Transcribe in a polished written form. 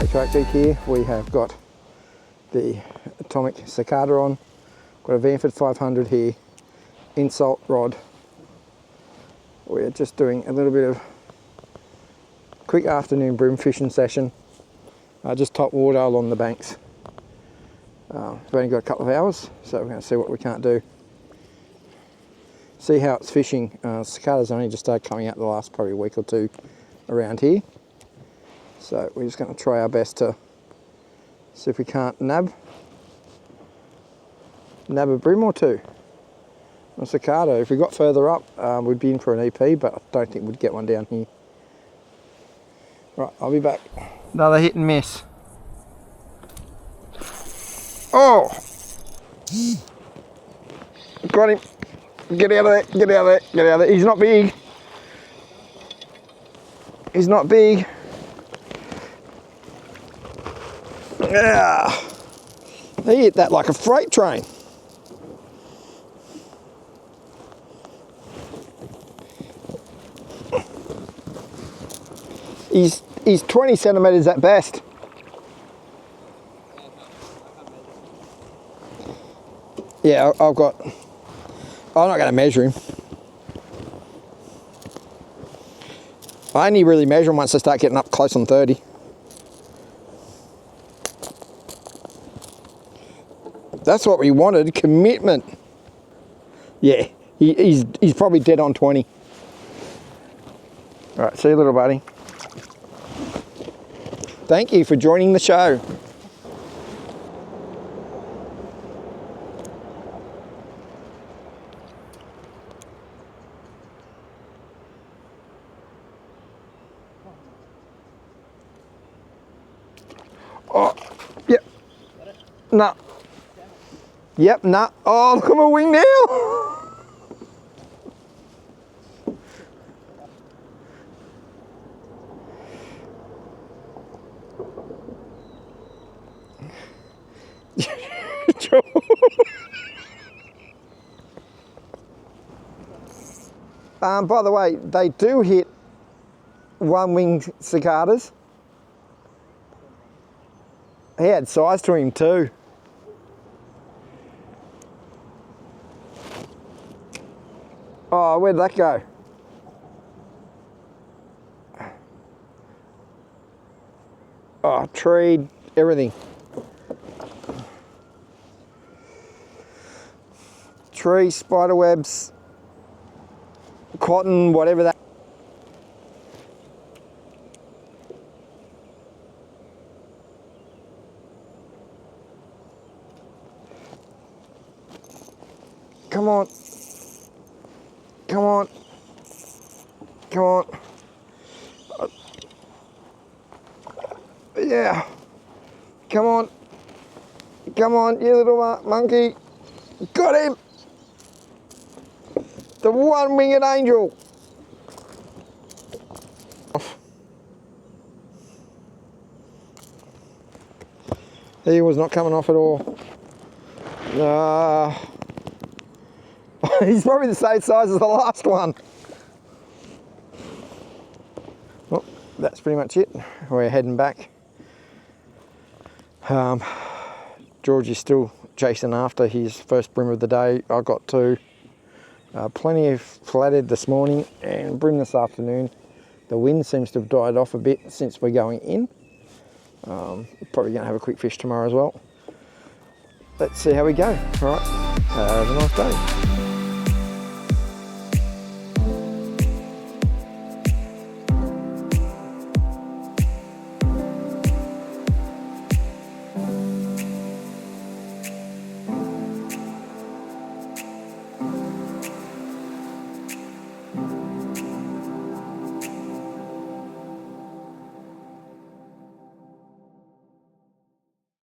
track geek here. We have got the atomic Cicada on, got a Vanford 500 here, insult rod. We're just doing a little bit of quick afternoon bream fishing session, just top water along the banks. We've only got a couple of hours, so we're going to see what we can't do. See how it's fishing. Cicada's only just started coming out the last probably week or two around here. So we're just going to try our best to see if we can't nab a bream or two. A cicada. If we got further up, we'd be in for an EP, but I don't think we'd get one down here. Right, I'll be back. Another hit and miss. Oh! Got him. Get out of there, get out of there, get out of there. He's not big. He's not big. Yeah. He hit that like a freight train. He's 20 centimetres at best. Yeah, I'm not going to measure him. I only really measure him once I start getting up close on 30. That's what we wanted, commitment. Yeah, he's probably dead on 20. All right, see you, little buddy. Thank you for joining the show. Oh, yep. No. Yep, no. Oh, look at my wing now. By the way, they do hit one-winged cicadas. He had size to him too. Oh, where'd that go? Oh, tree, everything. Tree, spider webs, cotton, whatever that. Come on. Come on. Come on. Yeah. Come on. Come on, you little monkey. Got him. The one-winged angel. He was not coming off at all. He's probably the same size as the last one. Well, that's pretty much it. We're heading back. George is still chasing after his first bream of the day. I got two. Plenty of flathead this morning and bream this afternoon. The wind seems to have died off a bit since we're going in. Probably going to have a quick fish tomorrow as well. Let's see how we go. All right, have a nice day.